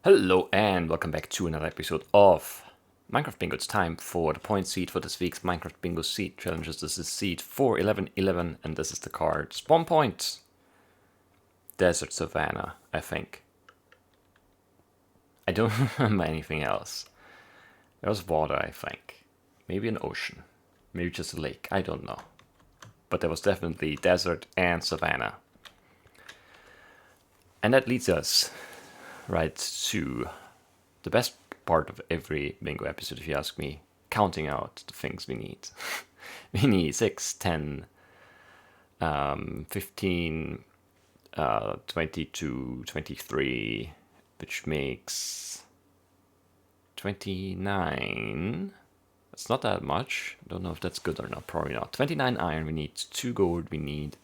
Hello and welcome back to another episode of Minecraft Bingo. It's time for the point seed for this week's Minecraft Bingo seed challenges. This is seed 41111 and this is the card Spawn Point Desert Savannah, I think. I don't remember anything else. There was water, I think. Maybe an ocean. Maybe just a lake. I don't know. But there was definitely desert and savannah. And that leads us right to the best part of every bingo episode, if you ask me, counting out the things we need. We need 6, 10, 15, 22, 23, which makes 29. That's not that much. Don't know if that's good or not. Probably not. 29 iron. We need 2 gold. We need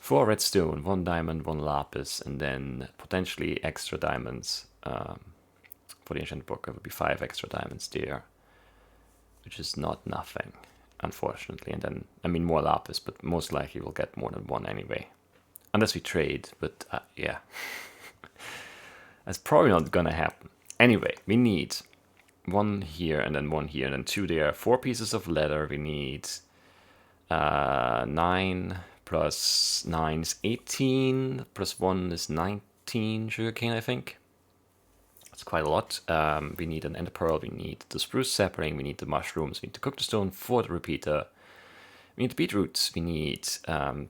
4 redstone, 1 diamond, 1 lapis, and then potentially extra diamonds for the ancient book. There would be 5 extra diamonds there, which is not nothing, unfortunately. And then, I mean, more lapis, but most likely we'll get more than 1 anyway. Unless we trade, but yeah. That's probably not gonna happen. Anyway, we need 1 here, and then 1 here, and then 2 there. 4 pieces of leather. We need 9 plus 9 is 18, plus 1 is 19 sugarcane, I think. That's quite a lot. We need an ender pearl, we need the spruce sapling, we need the mushrooms, we need to cook the stone for the repeater. We need the beetroots, we need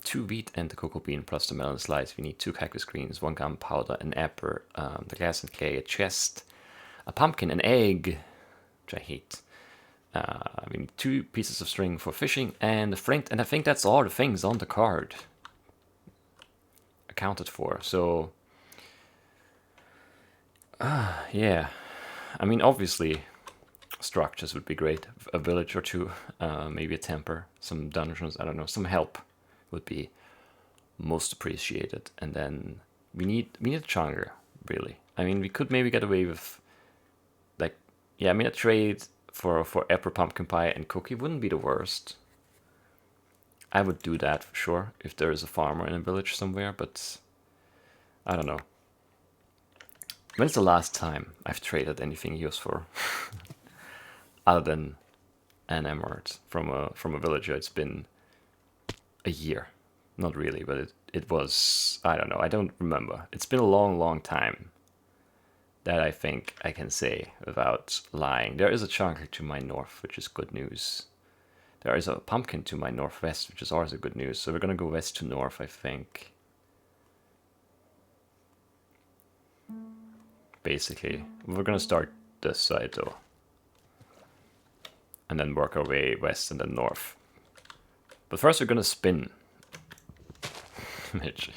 2 wheat and the cocoa bean plus the melon slice. We need 2 cactus greens, 1 gunpowder, an apple, the glass and clay, a chest, a pumpkin, an egg, which I hate. We need 2 pieces of string for fishing and a flint, and I think that's all the things on the card accounted for. So, yeah. I mean, obviously, structures would be great. A village or 2, maybe a temple, some dungeons, I don't know, some help would be most appreciated. And then we need a chunger, really. I mean, we could maybe get away with, like, yeah, I mean, a trade for apple pumpkin pie and cookie wouldn't be the worst. I would do that for sure if there is a farmer in a village somewhere, but I don't know. When's the last time I've traded anything useful other than an emerald from a villager? It's been a year. Not really, but it was, I don't know, I don't remember. It's been a long time. That I think I can say without lying. There is a chunker to my north, which is good news. There is a pumpkin to my northwest, which is also good news. So we're gonna go west to north, I think. Basically, we're gonna start this side though, and then work our way west and then north. But first, we're gonna spin. Which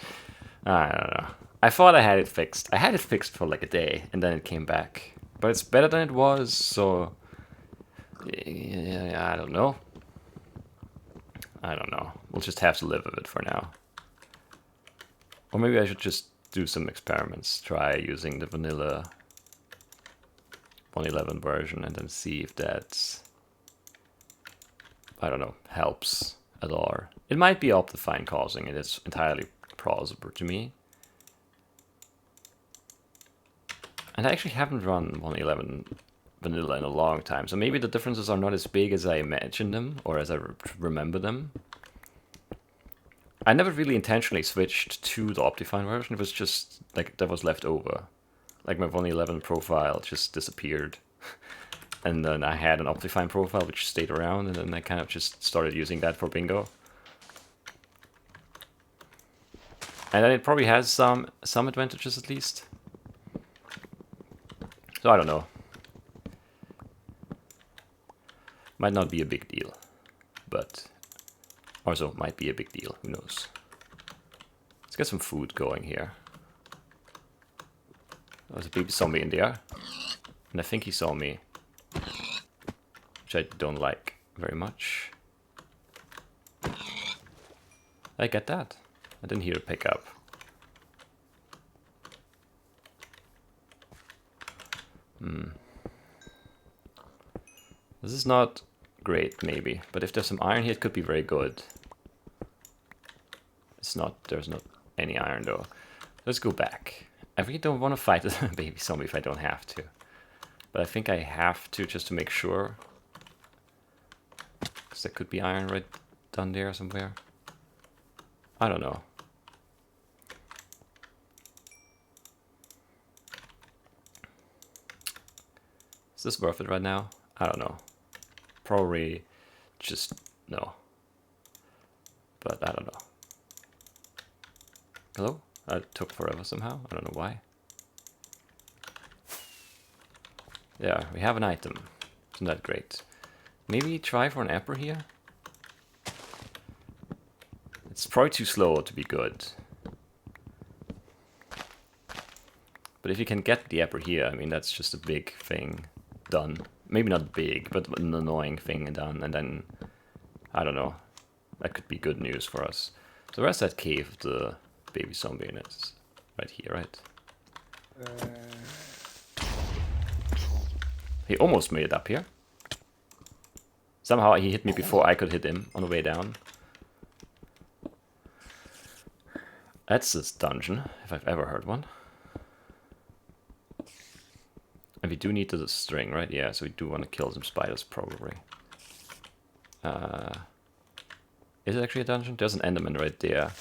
I don't know. I thought I had it fixed. I had it fixed for like a day, and then it came back. But it's better than it was, so yeah, I don't know. We'll just have to live with it for now. Or maybe I should just do some experiments. Try using the vanilla 111 version and then see if that, I don't know, helps at all. It might be Optifine causing it. It's entirely plausible to me. And I actually haven't run 111 vanilla in a long time, so maybe the differences are not as big as I imagine them, or as I remember them. I never really intentionally switched to the Optifine version, it was just, like, that was left over. Like, my 111 profile just disappeared. And then I had an Optifine profile which stayed around, and then I kind of just started using that for bingo. And then it probably has some advantages at least. So I don't know. Might not be a big deal, but also might be a big deal, who knows. Let's get some food going here. There's a baby zombie in there, and I think he saw me, which I don't like very much. I get that. I didn't hear a pickup. This is not great, maybe, but if there's some iron here, it could be very good. It's not, there's not any iron though. Let's go back. I really don't want to fight a baby zombie if I don't have to. But I think I have to just to make sure. Because there could be iron right down there somewhere. I don't know. Is this worth it right now? I don't know. Probably just no. But I don't know. Hello? That took forever somehow. I don't know why. Yeah, we have an item. Isn't that great? Maybe try for an apple here? It's probably too slow to be good. But if you can get the apple here, I mean, that's just a big thing done. Maybe not big, but an annoying thing done. And then, I don't know, that could be good news for us. So where's that cave with the baby zombie in it? Right here, right? He almost made it up here. Somehow he hit me before I could hit him on the way down. That's this dungeon, if I've ever heard one. And we do need the string, right? Yeah, so we do want to kill some spiders, probably. Is it actually a dungeon? There's an enderman right there.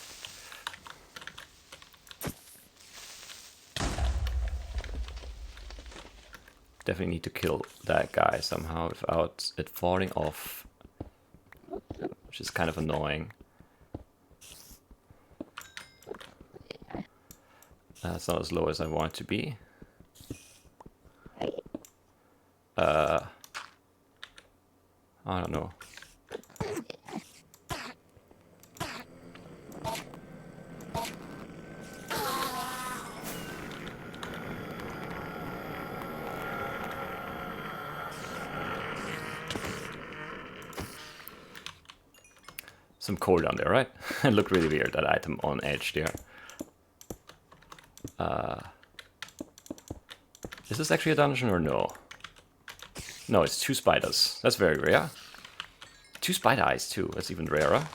Definitely need to kill that guy somehow without it falling off. Which is kind of annoying. It's not as low as I want it to be. I don't know. Some coal down there, right? It looked really weird, that item on edge there. Is this actually a dungeon or no? No, it's 2 spiders. That's very rare. 2 spider eyes too, that's even rarer.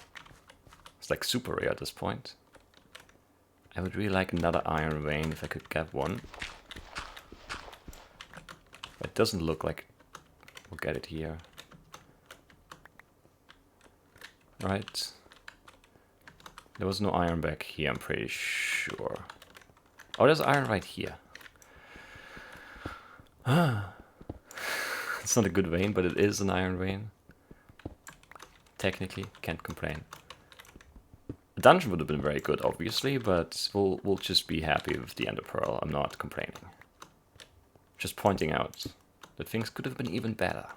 It's like super rare at this point. I would really like another iron vein if I could get one. It doesn't look like we'll get it here. Right. There was no iron back here, I'm pretty sure. Oh, there's iron right here. It's not a good vein, but it is an iron vein. Technically, can't complain. A dungeon would have been very good, obviously, but we'll just be happy with the Ender Pearl. I'm not complaining. Just pointing out that things could have been even better.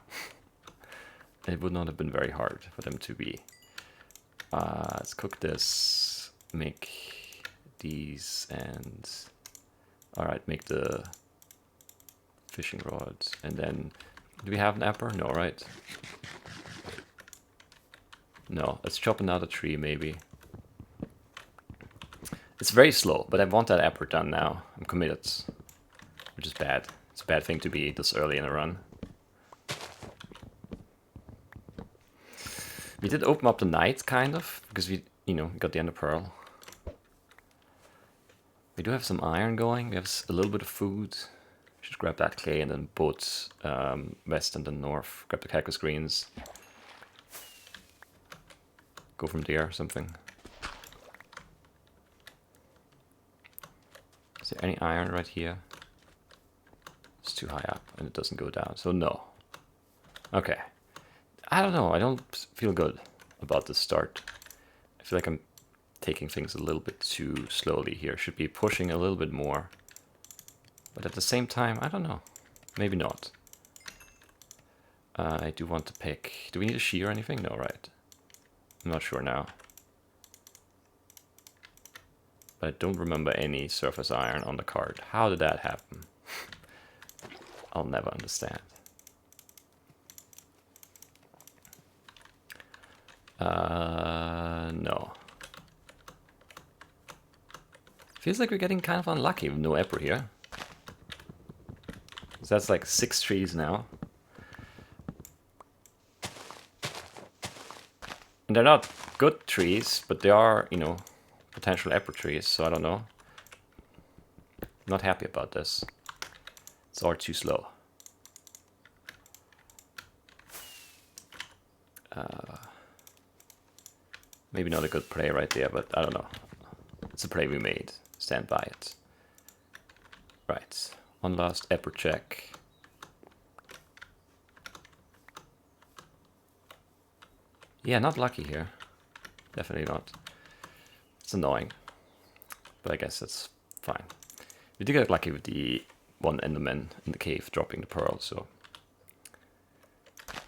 It would not have been very hard for them to be. Let's cook this, make these, and alright, make the fishing rods, and then do we have an apple? No, right? No, let's chop another tree maybe. It's very slow, but I want that apple done now. I'm committed, which is bad. It's a bad thing to be this early in a run. We did open up the night, kind of, because we, got the Ender Pearl. We do have some iron going. We have a little bit of food. Should grab that clay and then both west and then north. Grab the cactus greens. Go from there or something. Is there any iron right here? It's too high up and it doesn't go down, so no. Okay. I don't know, I don't feel good about this start. I feel like I'm taking things a little bit too slowly here. Should be pushing a little bit more. But at the same time, I don't know. Maybe not. I do want to pick... Do we need a shear or anything? No, right? I'm not sure now. But I don't remember any surface iron on the card. How did that happen? I'll never understand. No. Feels like we're getting kind of unlucky with no apple here. So that's like 6 trees now. And they're not good trees, but they are, potential apple trees, so I don't know. Not happy about this. It's all too slow. Maybe not a good play right there, but I don't know. It's a play we made. Stand by it. Right. One last upper check. Yeah, not lucky here. Definitely not. It's annoying. But I guess that's fine. We did get lucky with the one Enderman in the cave dropping the pearl, so I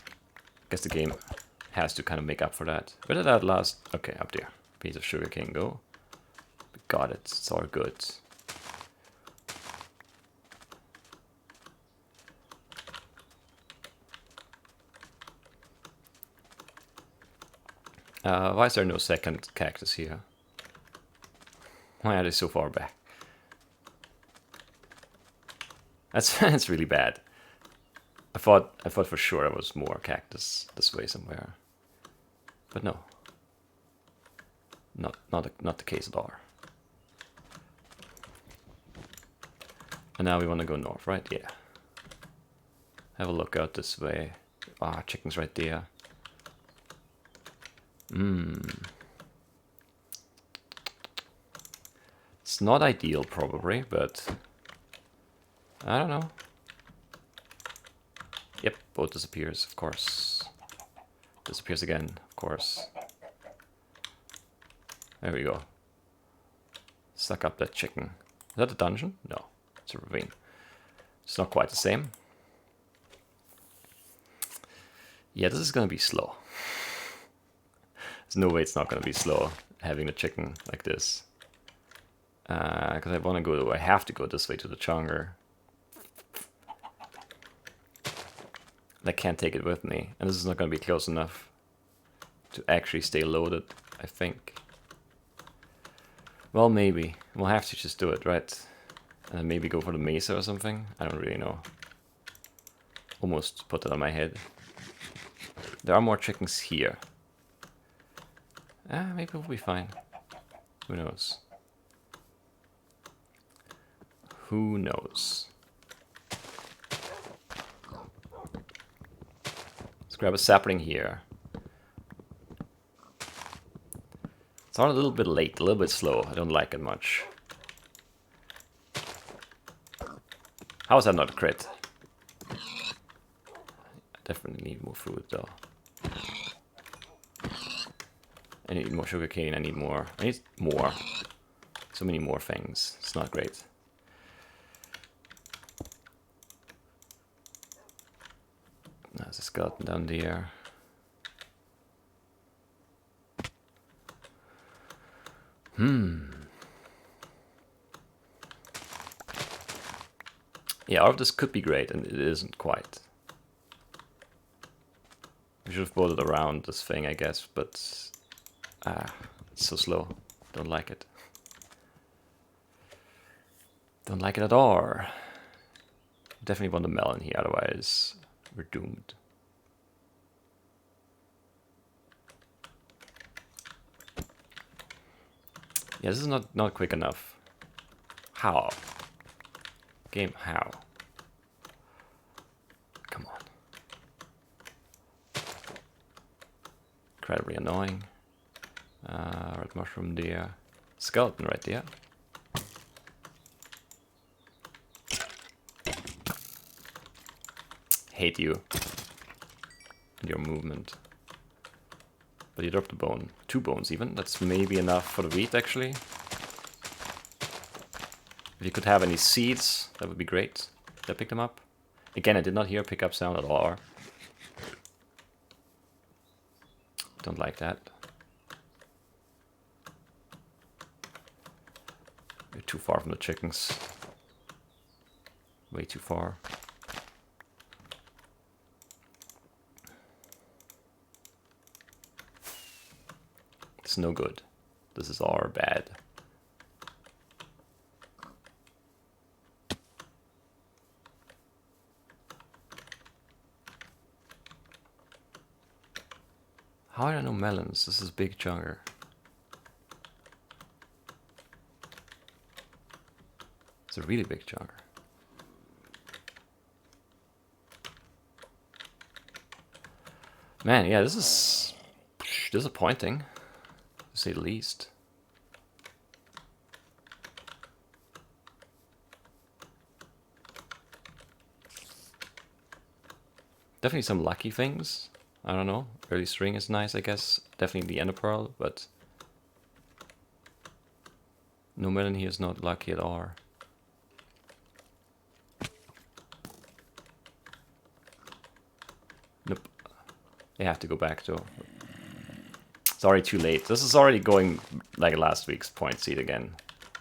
guess the game has to kind of make up for that. Where did that last? Okay, up there. Piece of sugar cane go. We got it. It's all good. Why is there no second cactus here? Why are they so far back? That's really bad. I thought for sure there was more cactus this way somewhere, but no, not the case at all. And now we want to go north, right? Yeah. Have a look out this way. Ah, chicken's right there. It's not ideal probably, but I don't know. Yep, boat disappears, of course. Disappears again, of course. There we go. Suck up that chicken. Is that a dungeon? No, it's a ravine. It's not quite the same. Yeah, this is gonna be slow. There's no way it's not gonna be slow having the chicken like this. Because I want to go. I have to go this way to the chonger. I can't take it with me, and this is not going to be close enough to actually stay loaded, I think. Well, maybe. We'll have to just do it, right? And maybe go for the mesa or something? I don't really know. Almost put that on my head. There are more chickens here. Maybe we'll be fine. Who knows? Who knows? Let's grab a sapling here. It's all a little bit late, a little bit slow. I don't like it much. How is that not a crit? I definitely need more food though. I need more sugarcane, I need more. I need more. So many more things. It's not great. There's a skeleton down there. Yeah, all of this could be great, and it isn't quite. We should have boated around this thing, I guess, but it's so slow. Don't like it. Don't like it at all. Definitely want the melon here, otherwise we're doomed. Yeah, this is not quick enough. How? Game, how? Come on. Incredibly annoying. Red mushroom there. Skeleton right there. Hate you. And your movement. But you dropped a bone. 2 bones even. That's maybe enough for the wheat actually. If you could have any seeds, that would be great. Did I pick them up? Again, I did not hear a pickup sound at all. Don't like that. You're too far from the chickens. Way too far. It's no good. This is all bad. How are there no melons? This is big chunker. It's a really big chugger. Man, yeah, this is disappointing, to say the least. Definitely some lucky things. I don't know. Early string is nice, I guess. Definitely the ender pearl, but no melon here is not lucky at all. Nope. I have to go back though. It's already too late. This is already going like last week's point seed again.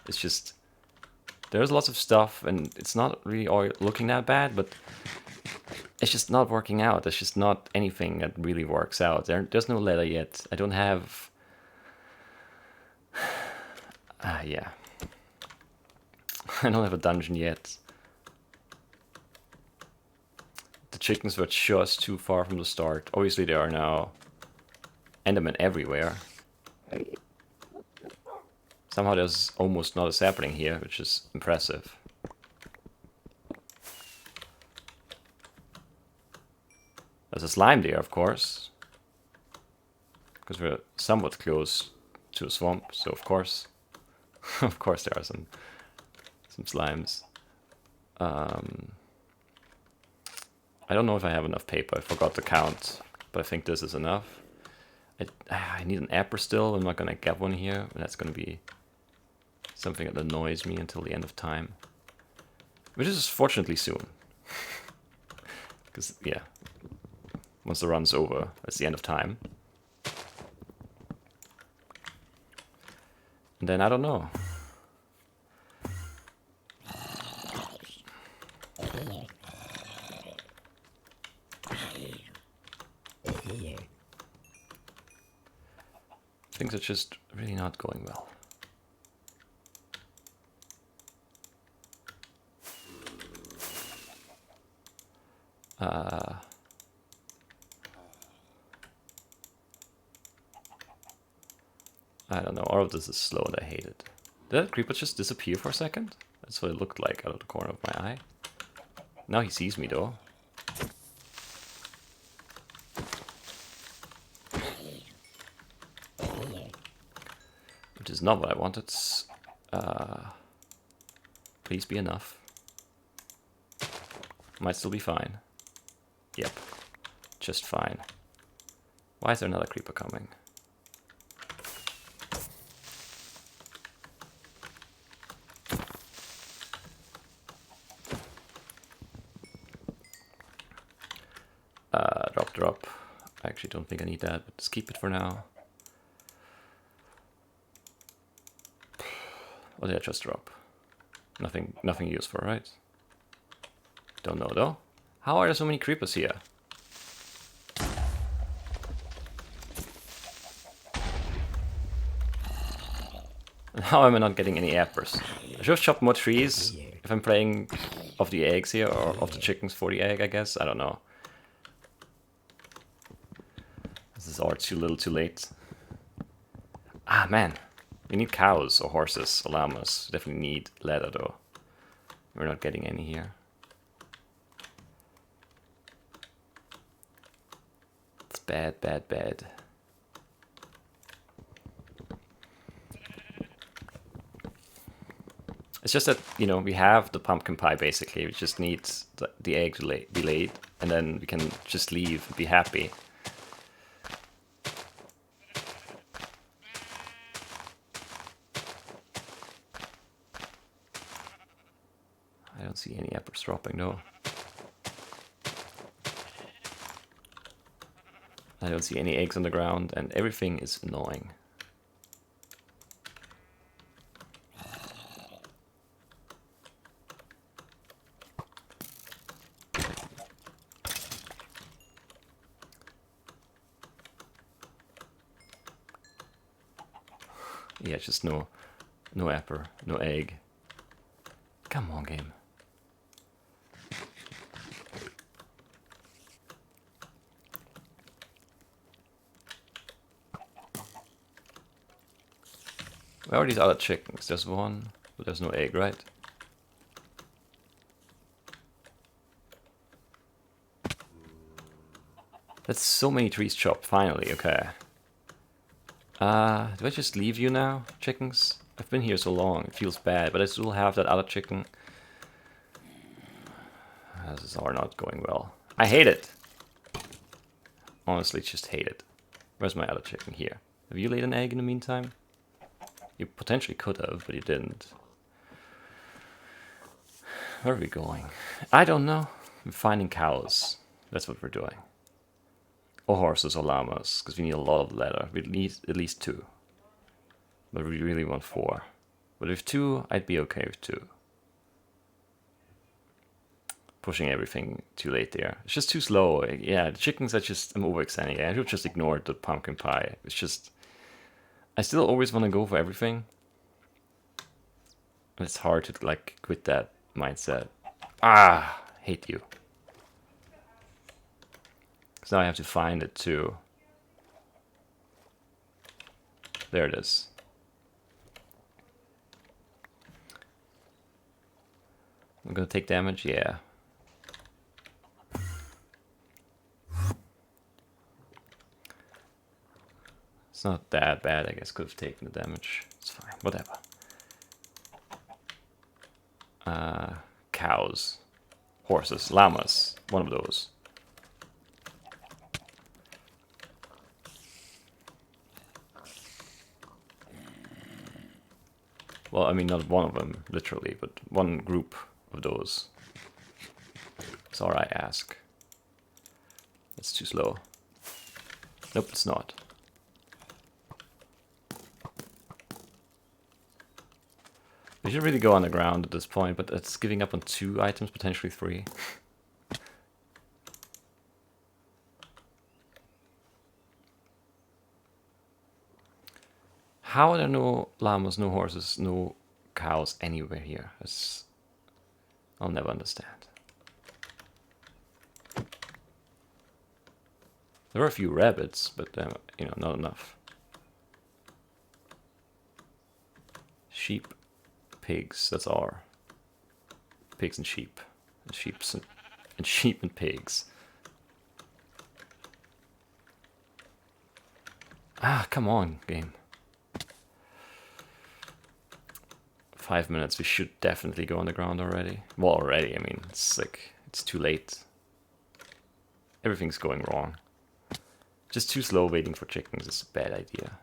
It's just there's lots of stuff and it's not really all looking that bad, but it's just not working out. There's just not anything that really works out. There's no letter yet. I don't have... yeah. I don't have a dungeon yet. The chickens were just too far from the start. Obviously there are now Endermen everywhere. Somehow there's almost not a sapling here, which is impressive. There's a slime there, of course. Because we're somewhat close to a swamp, so of course... of course there are some slimes. I don't know if I have enough paper. I forgot to count, but I think this is enough. I need an apple still. I'm not going to get one here. That's going to be something that annoys me until the end of time. Which is fortunately soon. Because, yeah, once the run's over, that's the end of time. And then I don't know. Things are just really not going well. I don't know, all of this is slow and I hate it. Did that creeper just disappear for a second? That's what it looked like out of the corner of my eye. Now he sees me though. Which is not what I wanted. Please be enough. Might still be fine. Yep. Just fine. Why is there another creeper coming? Drop. I actually don't think I need that, but just keep it for now. What did I just drop? Nothing useful, right? Don't know though. How are there so many creepers here? And how am I not getting any apples? I should have chopped more trees if I'm playing of the eggs here, or of the chickens for the egg, I guess. I don't know. This is all too little too late. Ah, man. We need cows or horses or llamas. Definitely need leather though. We're not getting any here. It's bad, bad, bad. It's just that, you know, we have the pumpkin pie basically. We just need the egg to be laid, and then we can just leave and be happy. I don't see any apples dropping though. I don't see any eggs on the ground, and everything is annoying. Yeah, just no apple, no egg. Come on, game. Where are these other chickens? There's one, but there's no egg, right? That's so many trees chopped, finally, okay. Do I just leave you now, chickens? I've been here so long, it feels bad, but I still have that other chicken. This is all not going well. I hate it! Honestly, just hate it. Where's my other chicken? Here. Have you laid an egg in the meantime? You potentially could have, but you didn't. Where are we going? I don't know. We're finding cows. That's what we're doing. Or horses or llamas, because we need a lot of leather. We need at least 2. But we really want 4. But with 2, I'd be okay with 2. Pushing everything too late there. It's just too slow. Yeah, the chickens are just... I'm overextending. I should just ignore the pumpkin pie. It's just... I still always want to go for everything. And it's hard to, like, quit that mindset. Ah! Hate you. Because now I have to find it too. There it is. I'm gonna take damage? Yeah. It's not that bad, I guess. Could have taken the damage. It's fine. Whatever. Cows. Horses. Llamas. One of those. Well, I mean, not one of them, literally, but one group of those. That's all I ask. It's too slow. Nope, it's not. We should really go underground at this point, but it's giving up on 2 items, potentially 3. How are there no llamas, no horses, no cows anywhere here? I'll never understand. There are a few rabbits, but you know, not enough. Sheep, pigs, that's our. Pigs and sheep. And sheep and pigs. Ah, come on, game. 5 minutes, we should definitely go underground already. Well, already, I mean, it's like, it's too late. Everything's going wrong. Just too slow waiting for chickens is a bad idea.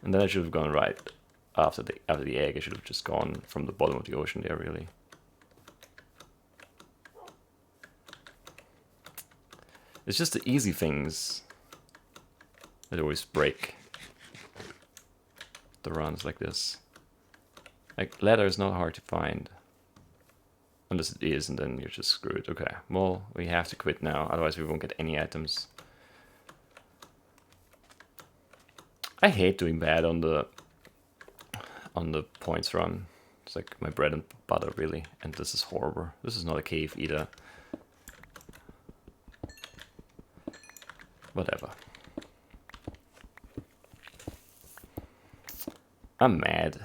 And then I should have gone right after the egg. I should have just gone from the bottom of the ocean there, really. It's just the easy things that always break the runs like this. Like, leather is not hard to find. Unless it is, and then you're just screwed. Okay, well, we have to quit now, otherwise we won't get any items. I hate doing bad on the points run. It's like my bread and butter, really. And this is horrible. This is not a cave either. Whatever. I'm mad.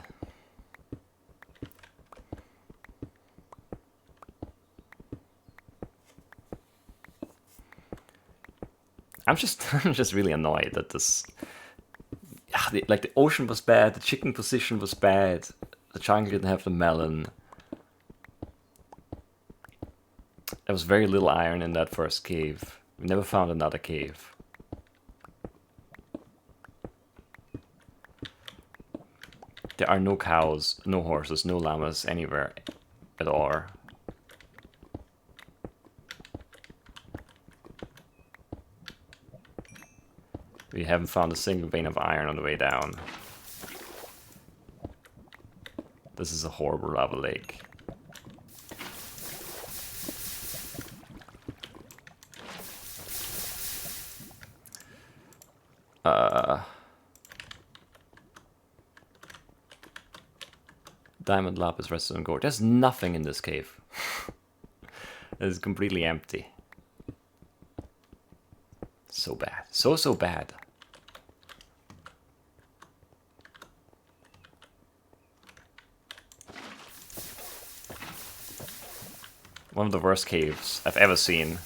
I'm just really annoyed that this... Like, the ocean was bad, the chicken position was bad, the jungle didn't have the melon. There was very little iron in that first cave. We never found another cave. There are no cows, no horses, no llamas anywhere at all. We haven't found a single vein of iron on the way down. This is a horrible lava lake. Diamond, lapis, redstone, gold. There's nothing in this cave. It's completely empty. So bad. So bad. One of the worst caves I've ever seen.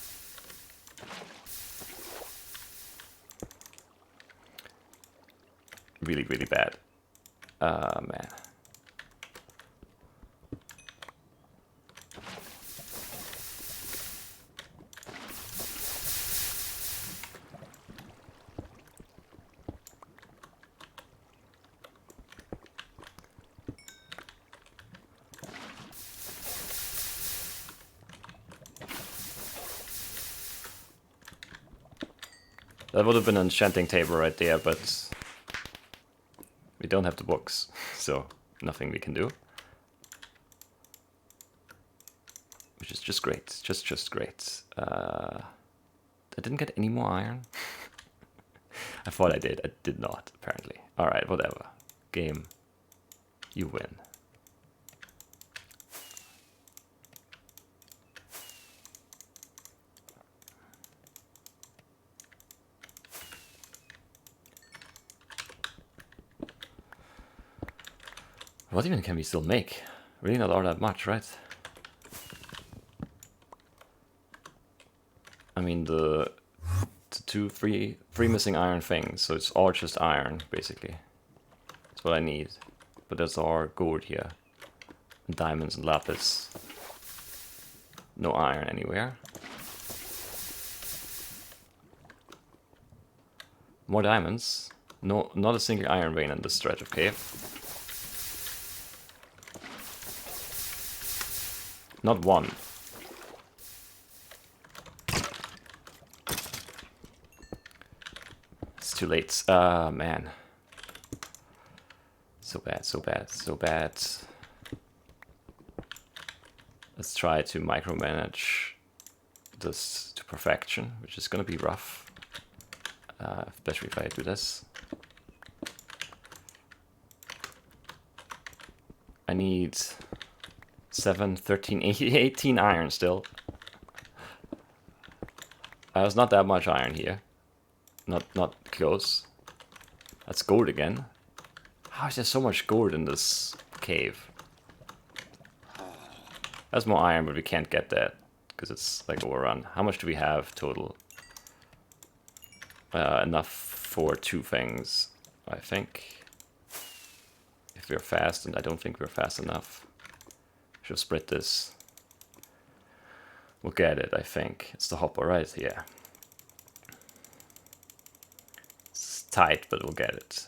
really, really bad. Man. That would have been an enchanting table right there, but we don't have the books, so nothing we can do. Which is just great, just great. I didn't get any more iron. I thought I did. I did not, apparently. Alright, whatever. Game. You win. What even can we still make? Really not all that much, right? I mean, the three missing iron things, so it's all just iron, basically. That's what I need. But there's all gold here. And diamonds and lapis. No iron anywhere. More diamonds. No, not a single iron vein in this stretch of cave. Not one. It's too late. Man. So bad, so bad, so bad. Let's try to micromanage this to perfection, which is gonna be rough. Especially if I do this. I need 7, 13, 18 iron still. There's not that much iron here. Not close. That's gold again. How is there so much gold in this cave? There's more iron, but we can't get that because it's like overrun. How much do we have total? Enough for 2 things, I think. If we're fast, and I don't think we're fast enough. Should split this. We'll get it, I think. It's the hopper, right? Yeah. It's tight, but we'll get it.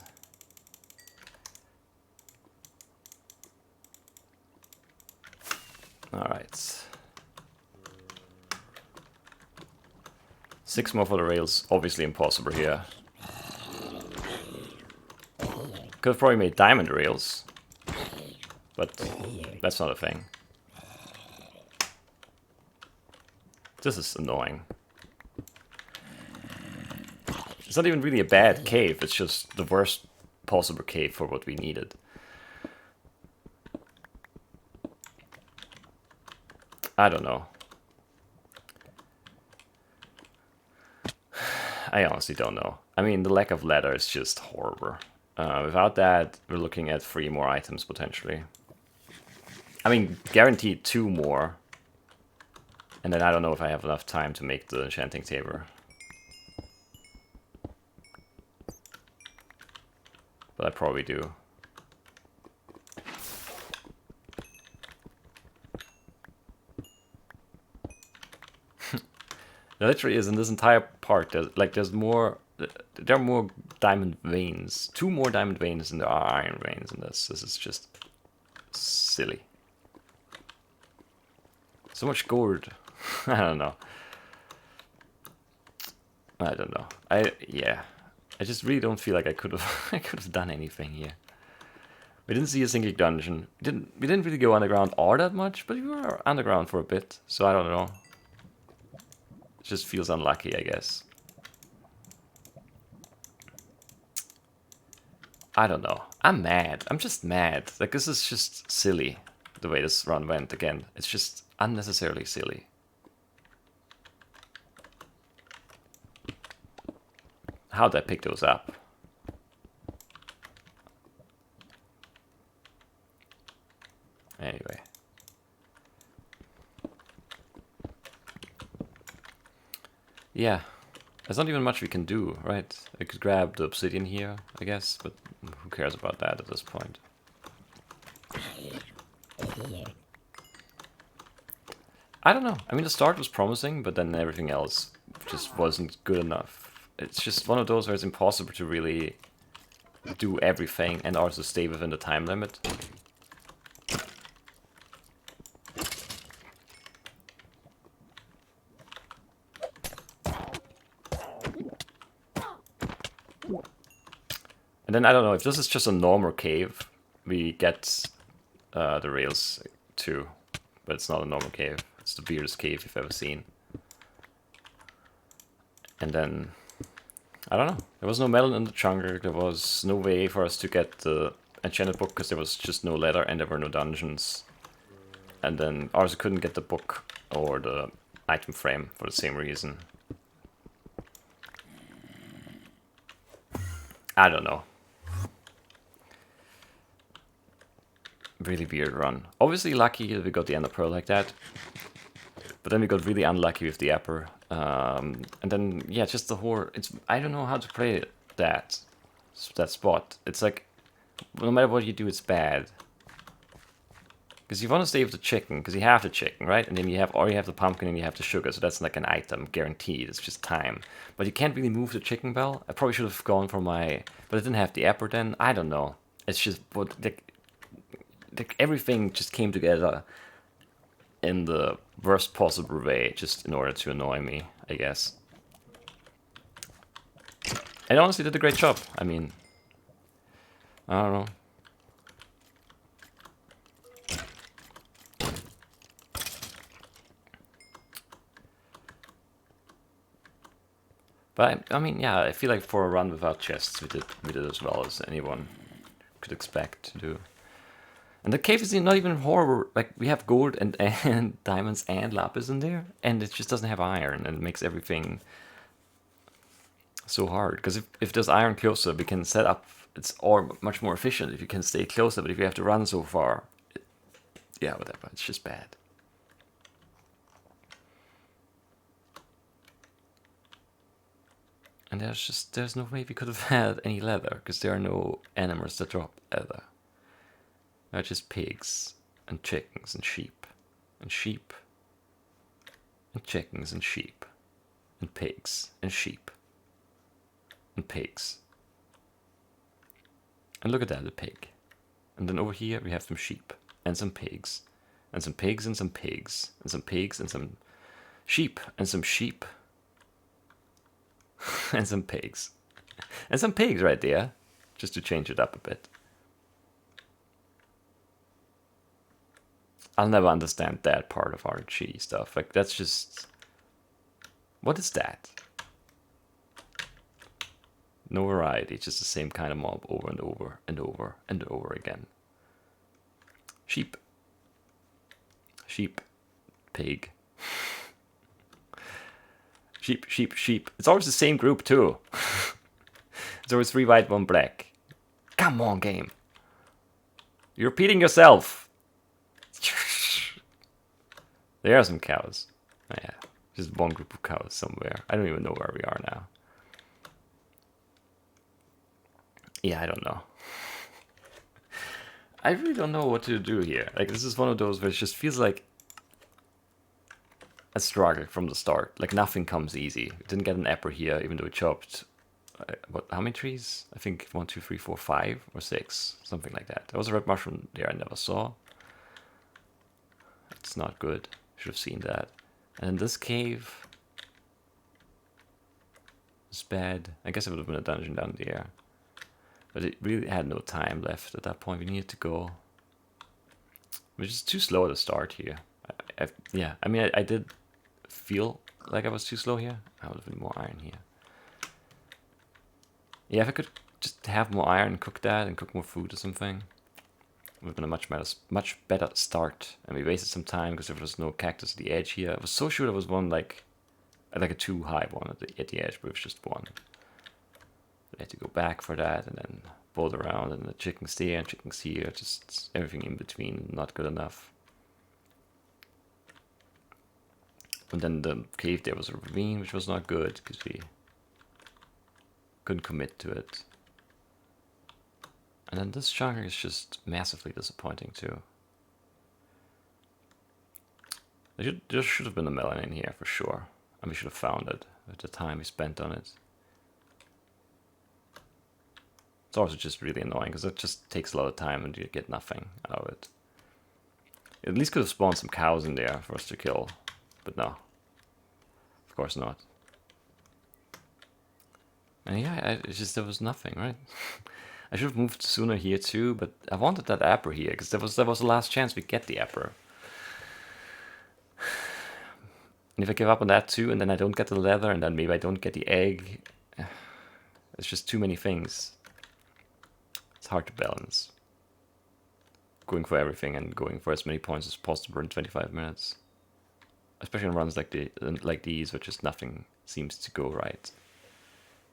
Alright. 6 more for the rails. Obviously impossible here. Could have probably made diamond rails. But that's not a thing. This is annoying. It's not even really a bad cave, it's just the worst possible cave for what we needed. I don't know. I honestly don't know. I mean, the lack of leather is just horrible. Without that, we're looking at 3 more items potentially. I mean, guaranteed 2 more. And then I don't know if I have enough time to make the enchanting table. But I probably do. There literally is in this entire part. There's more. There are more diamond veins. 2 more diamond veins than there are iron veins in this. This is just silly. So much gold. I don't know. I don't know. Yeah. I just really don't feel like I could have done anything here. We didn't see a single dungeon. We didn't really go underground all that much, but we were underground for a bit. So I don't know. It just feels unlucky, I guess. I don't know. I'm mad. I'm just mad. Like, this is just silly, the way this run went again. It's just unnecessarily silly. How'd I pick those up? Anyway. Yeah. There's not even much we can do, right? I could grab the obsidian here, I guess, but who cares about that at this point? I don't know. I mean, the start was promising, but then everything else just wasn't good enough. It's just one of those where it's impossible to really do everything and also stay within the time limit. And then I don't know, if this is just a normal cave, we get the rails too. But it's not a normal cave. It's the weirdest cave you've ever seen. And then, I don't know. There was no melon in the jungle. There was no way for us to get the enchanted book because there was just no letter and there were no dungeons. And then ours couldn't get the book or the item frame for the same reason. I don't know. Really weird run. Obviously lucky that we got the Ender Pearl like that. But then we got really unlucky with the Apple. And then, yeah, just the whole... I don't know how to play that spot. It's like, no matter what you do, it's bad. Because you want to stay with the chicken, because you have the chicken, right? And then you have the pumpkin and you have the sugar, so that's like an item, guaranteed. It's just time. But you can't really move the chicken bell. I probably should have gone for my... But I didn't have the apple then. I don't know. It's just... Like everything just came together in the worst possible way, just in order to annoy me, I guess. And honestly did a great job. I mean, I don't know. But I mean, yeah, I feel like for a run without chests, we did as well as anyone could expect to do. And the cave is not even horrible. Like, we have gold and diamonds and lapis in there, and it just doesn't have iron, and it makes everything so hard. Because if there's iron closer, we can set up. It's all much more efficient if you can stay closer. But if you have to run so far, yeah, whatever. It's just bad. And there's no way we could have had any leather, because there are no animals that drop leather. They're just pigs and chickens and sheep and sheep and chickens and sheep and pigs and sheep and pigs. And look at that, a pig. And then over here we have some sheep and some pigs and some pigs and some pigs and some pigs and some sheep and some sheep and some pigs and some pigs right there, just to change it up a bit. I'll never understand that part of RNG stuff. Like, that's just... What is that? No variety, just the same kind of mob over and over and over and over again. Sheep. Sheep. Pig. Sheep, sheep, sheep. It's always the same group, too. It's always 3 white, 1 black. Come on, game. You're repeating yourself. There are some cows. Oh, yeah, just one group of cows somewhere. I don't even know where we are now. Yeah, I don't know. I really don't know what to do here. Like, this is one of those where it just feels like a struggle from the start. Like, nothing comes easy. We didn't get an apple here, even though we chopped... how many trees? I think 1, 2, 3, 4, 5 or 6. Something like that. There was a red mushroom there I never saw. It's not good. Should have seen that. And this cave is bad. I guess it would have been a dungeon down there. But it really had no time left at that point. We needed to go. Which is too slow to start here. Yeah, I mean, I did feel like I was too slow here. I would have been more iron here. Yeah, if I could just have more iron, cook that, and cook more food or something. It would have been a much better start. And we wasted some time because there was no cactus at the edge here. I was so sure there was one like a too high one at the edge, but it was just one. I had to go back for that and then bolt around, and the chickens there and chickens here, just everything in between, not good enough. And then the cave there was a ravine, which was not good because we couldn't commit to it. And then this chunk is just massively disappointing too. There should have been a melon in here for sure. And we should have found it at the time we spent on it. It's also just really annoying because it just takes a lot of time and you get nothing out of it. At least could have spawned some cows in there for us to kill, but no. Of course not. And yeah, it's just there was nothing, right? I should have moved sooner here too, but I wanted that apple here because that was the last chance we get the apple. And if I give up on that too, and then I don't get the leather, and then maybe I don't get the egg, it's just too many things. It's hard to balance. Going for everything and going for as many points as possible in 25 minutes. Especially on runs like these, where just nothing seems to go right.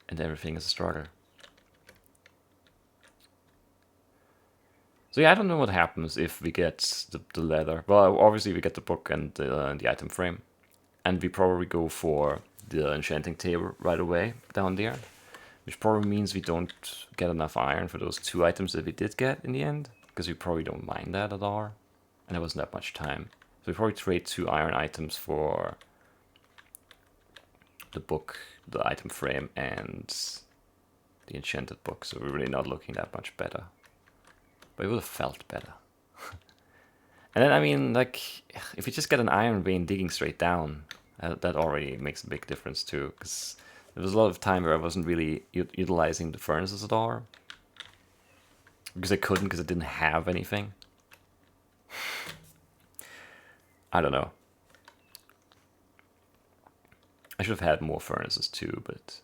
And everything is a struggle. So yeah, I don't know what happens if we get the leather. Well, obviously we get the book and the item frame. And we probably go for the enchanting table right away down there. Which probably means we don't get enough iron for those 2 items that we did get in the end. Because we probably don't mind that at all. And there wasn't that much time. So we probably trade 2 iron items for the book, the item frame, and the enchanted book. So we're really not looking that much better. But it would have felt better. And then, I mean, like, if you just get an iron vein digging straight down, that already makes a big difference too. Because there was a lot of time where I wasn't really utilizing the furnaces at all. Because I couldn't, because I didn't have anything. I don't know. I should have had more furnaces too, but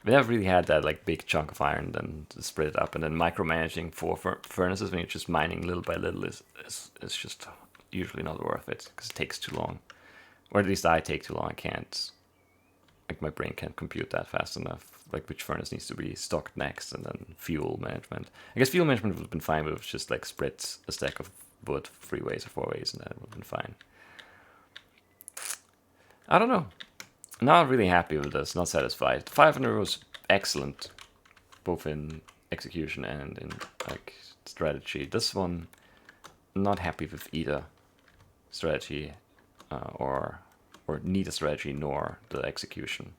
we never really had that like big chunk of iron then to spread it up, and then micromanaging 4 furnaces when you're just mining little by little is just usually not worth it because it takes too long, or at least I take too long. I can't, like my brain can't compute that fast enough. Like which furnace needs to be stocked next, and then fuel management. I guess fuel management would have been fine, but it was just like spread a stack of wood 3 ways or 4 ways, and that would have been fine. I don't know. Not really happy with this, not satisfied. 500 was excellent, both in execution and in like strategy. This one, not happy with either strategy or neither strategy nor the execution.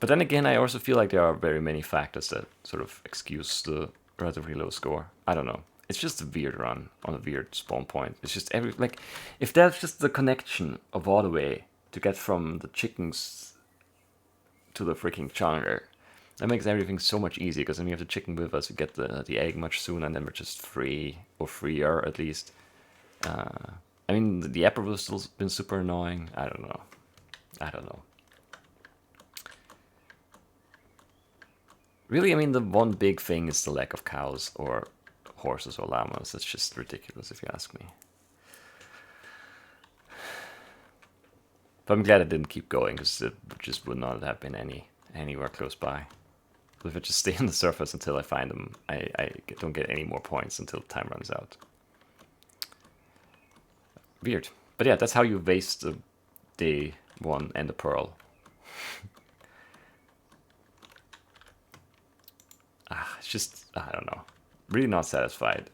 But then again, I also feel like there are very many factors that sort of excuse the relatively low score. I don't know. It's just a weird run on a weird spawn point. It's just if that's just the connection of all the way to get from the chickens to the freaking jungle, that makes everything so much easier, because then we have the chicken with us, we get the egg much sooner, and then we're just free, or freer at least. I mean, the apple would have still been super annoying. I don't know. Really, I mean, the one big thing is the lack of cows or horses or llamas. It's just ridiculous if you ask me. But I'm glad I didn't keep going, because it just would not have been anywhere close by. But if I just stay on the surface until I find them, I don't get any more points until time runs out. Weird. But yeah, that's how you waste the day 1 and the pearl. It's just, I don't know. Really not satisfied.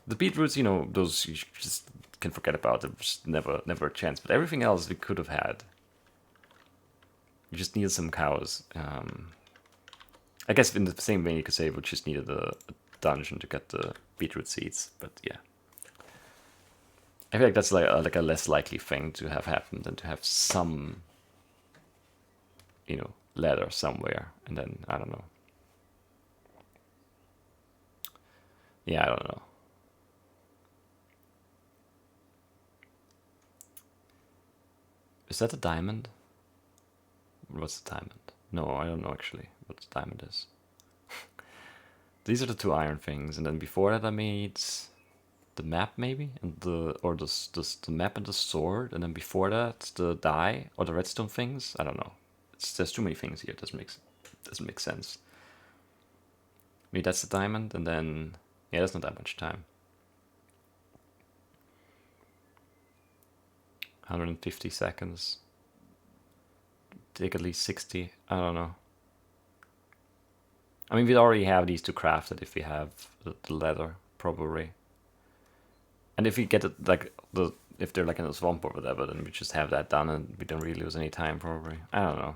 The beetroots, you know, those you just can forget about. It was never a chance. But everything else we could have had. We just needed some cows. I guess in the same way you could say we just needed a dungeon to get the beetroot seeds. But yeah. I feel like that's like a less likely thing to have happened than to have some, you know, ladder somewhere. And then, I don't know. Yeah, I don't know. Is that a diamond? What's the diamond? No, I don't know actually what the diamond is. These are the 2 iron things, and then before that I made the map maybe, and the map and the sword, and then before that the dye or the redstone things. I don't know. There's too many things here. It doesn't make sense. Maybe that's the diamond, and then yeah, that's not that much time. 150 seconds. Take at least 60. I don't know. I mean, we already have these two crafted if we have the leather, probably. And if we get it, like, if they're like in a swamp or whatever, then we just have that done and we don't really lose any time, probably. I don't know.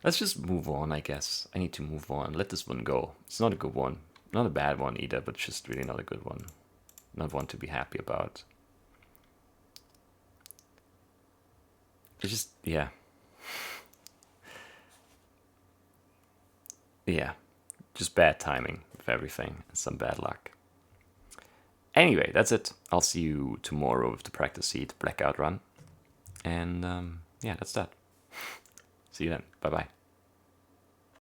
Let's just move on, I guess. I need to move on. Let this one go. It's not a good one. Not a bad one either, but just really not a good one. Not one to be happy about. It's just, yeah. Yeah. Just bad timing with everything and some bad luck. Anyway, that's it. I'll see you tomorrow with the practice seat blackout run. And yeah, that's that. See you then. Bye bye.